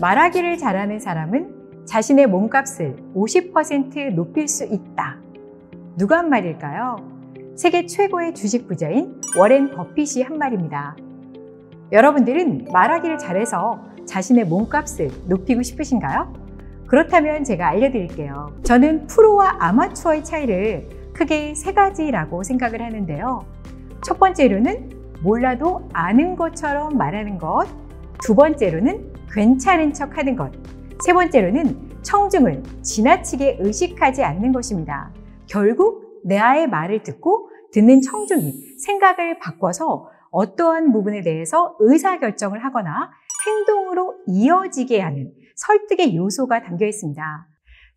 말하기를 잘하는 사람은 자신의 몸값을 50% 높일 수 있다. 누가 한 말일까요? 세계 최고의 주식 부자인 워렌 버핏이 한 말입니다. 여러분들은 말하기를 잘해서 자신의 몸값을 높이고 싶으신가요? 그렇다면 제가 알려드릴게요. 저는 프로와 아마추어의 차이를 크게 세 가지라고 생각을 하는데요. 첫 번째로는 몰라도 아는 것처럼 말하는 것, 두 번째로는 괜찮은 척 하는 것, 세 번째로는 청중을 지나치게 의식하지 않는 것입니다. 결국 나의 말을 듣고 듣는 청중이 생각을 바꿔서 어떠한 부분에 대해서 의사결정을 하거나 행동으로 이어지게 하는 설득의 요소가 담겨 있습니다.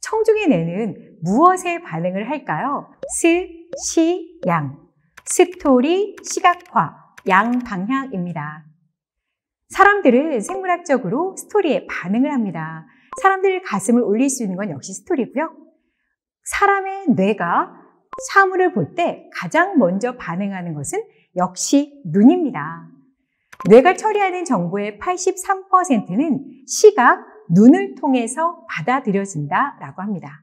청중의 뇌는 무엇에 반응을 할까요? 스, 시, 양. 스토리, 시각화, 양방향입니다. 사람들은 생물학적으로 스토리에 반응을 합니다. 사람들 가슴을 울릴 수 있는 건 역시 스토리고요. 사람의 뇌가 사물을 볼 때 가장 먼저 반응하는 것은 역시 눈입니다. 뇌가 처리하는 정보의 83%는 시각, 눈을 통해서 받아들여진다라고 합니다.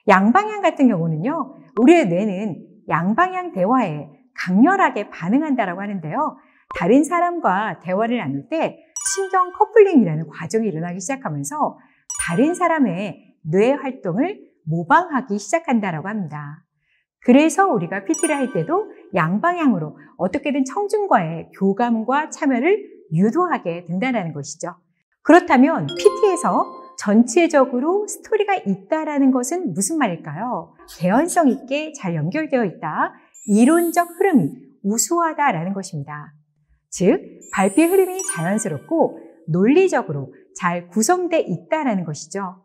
양방향 같은 경우는요, 우리의 뇌는 양방향 대화에 강렬하게 반응한다라고 하는데요. 다른 사람과 대화를 나눌 때 신경 커플링이라는 과정이 일어나기 시작하면서 다른 사람의 뇌 활동을 모방하기 시작한다라고 합니다. 그래서 우리가 PT를 할 때도 양방향으로 어떻게든 청중과의 교감과 참여를 유도하게 된다는 것이죠. 그렇다면 PT에서 전체적으로 스토리가 있다라는 것은 무슨 말일까요? 개연성 있게 잘 연결되어 있다, 이론적 흐름이 우수하다라는 것입니다. 즉, 발표의 흐름이 자연스럽고 논리적으로 잘 구성되어 있다라는 것이죠.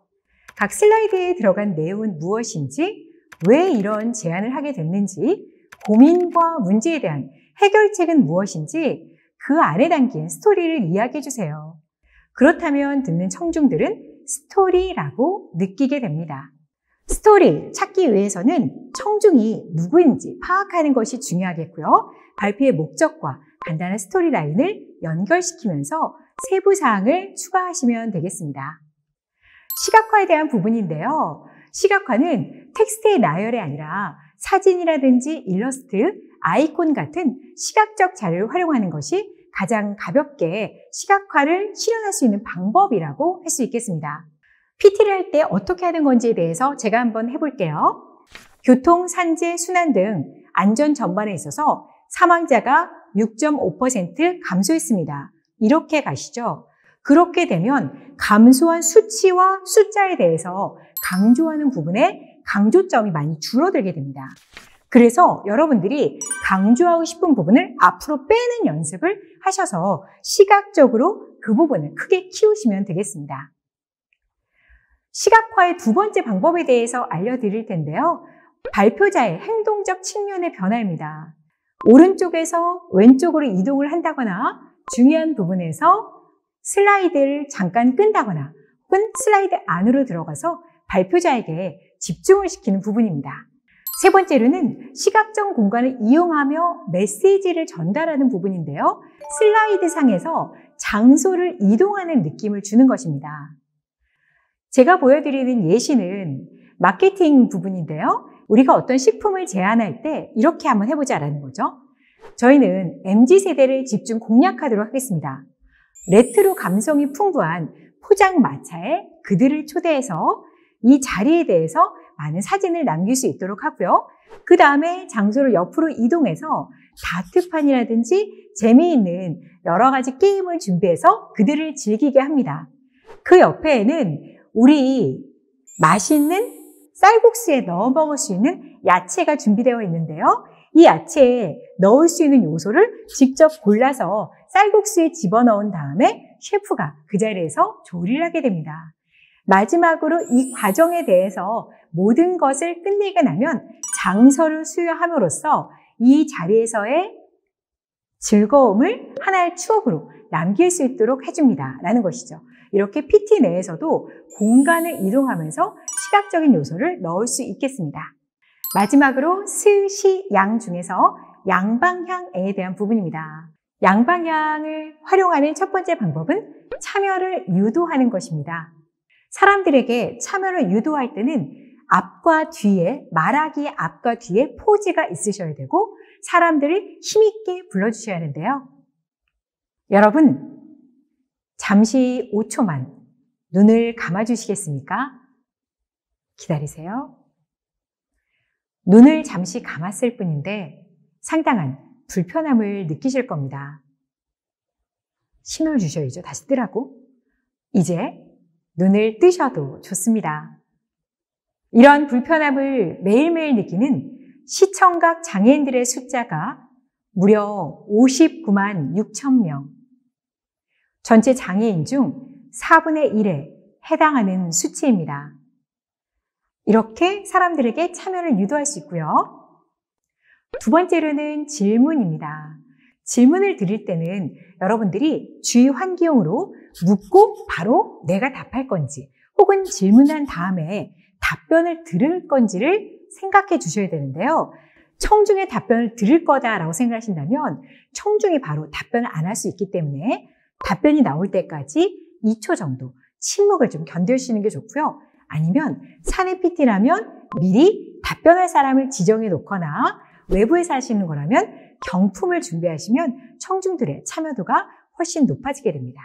각 슬라이드에 들어간 내용은 무엇인지, 왜 이런 제안을 하게 됐는지, 고민과 문제에 대한 해결책은 무엇인지 그 안에 담긴 스토리를 이야기해 주세요. 그렇다면 듣는 청중들은 스토리라고 느끼게 됩니다. 스토리 찾기 위해서는 청중이 누구인지 파악하는 것이 중요하겠고요. 발표의 목적과 간단한 스토리 라인을 연결시키면서 세부 사항을 추가하시면 되겠습니다. 시각화에 대한 부분인데요. 시각화는 텍스트의 나열이 아니라 사진이라든지 일러스트, 아이콘 같은 시각적 자료를 활용하는 것이 가장 가볍게 시각화를 실현할 수 있는 방법이라고 할 수 있겠습니다. PT를 할 때 어떻게 하는 건지에 대해서 제가 한번 해볼게요. 교통, 산재, 순환 등 안전 전반에 있어서 사망자가 6.5% 감소했습니다. 이렇게 가시죠. 그렇게 되면 감소한 수치와 숫자에 대해서 강조하는 부분에 강조점이 많이 줄어들게 됩니다. 그래서 여러분들이 강조하고 싶은 부분을 앞으로 빼는 연습을 하셔서 시각적으로 그 부분을 크게 키우시면 되겠습니다. 시각화의 두 번째 방법에 대해서 알려드릴 텐데요. 발표자의 행동적 측면의 변화입니다. 오른쪽에서 왼쪽으로 이동을 한다거나 중요한 부분에서 슬라이드를 잠깐 끈다거나 혹은 슬라이드 안으로 들어가서 발표자에게 집중을 시키는 부분입니다. 세 번째로는 시각적 공간을 이용하며 메시지를 전달하는 부분인데요. 슬라이드 상에서 장소를 이동하는 느낌을 주는 것입니다. 제가 보여드리는 예시는 마케팅 부분인데요. 우리가 어떤 식품을 제안할 때 이렇게 한번 해보자라는 거죠. 저희는 MZ세대를 집중 공략하도록 하겠습니다. 레트로 감성이 풍부한 포장마차에 그들을 초대해서 이 자리에 대해서 많은 사진을 남길 수 있도록 하고요. 그 다음에 장소를 옆으로 이동해서 다트판이라든지 재미있는 여러 가지 게임을 준비해서 그들을 즐기게 합니다. 그 옆에는 우리 맛있는 쌀국수에 넣어 먹을 수 있는 야채가 준비되어 있는데요. 이 야채에 넣을 수 있는 요소를 직접 골라서 쌀국수에 집어넣은 다음에 셰프가 그 자리에서 조리를 하게 됩니다. 마지막으로 이 과정에 대해서 모든 것을 끝내고 나면 장소를 수여함으로써 이 자리에서의 즐거움을 하나의 추억으로 남길 수 있도록 해줍니다. 라는 것이죠. 이렇게 PT 내에서도 공간을 이동하면서 시각적인 요소를 넣을 수 있겠습니다. 마지막으로 스, 시, 양 중에서 양방향에 대한 부분입니다. 양방향을 활용하는 첫 번째 방법은 참여를 유도하는 것입니다. 사람들에게 참여를 유도할 때는 앞과 뒤에, 말하기 앞과 뒤에 포즈가 있으셔야 되고 사람들을 힘있게 불러주셔야 하는데요. 여러분, 잠시 5초만 눈을 감아주시겠습니까? 기다리세요. 눈을 잠시 감았을 뿐인데 상당한 불편함을 느끼실 겁니다. 신호를 주셔야죠. 다시 뜨라고. 이제 눈을 뜨셔도 좋습니다. 이런 불편함을 매일매일 느끼는 시청각 장애인들의 숫자가 무려 59만 6천 명. 전체 장애인 중 4분의 1에 해당하는 수치입니다. 이렇게 사람들에게 참여를 유도할 수 있고요. 두 번째로는 질문입니다. 질문을 드릴 때는 여러분들이 주의 환기용으로 묻고 바로 내가 답할 건지 혹은 질문한 다음에 답변을 들을 건지를 생각해 주셔야 되는데요. 청중의 답변을 들을 거다라고 생각하신다면 청중이 바로 답변을 안 할 수 있기 때문에 답변이 나올 때까지 2초 정도 침묵을 좀 견뎌주시는 게 좋고요. 아니면 사내 PT라면 미리 답변할 사람을 지정해 놓거나 외부에서 하시는 거라면 경품을 준비하시면 청중들의 참여도가 훨씬 높아지게 됩니다.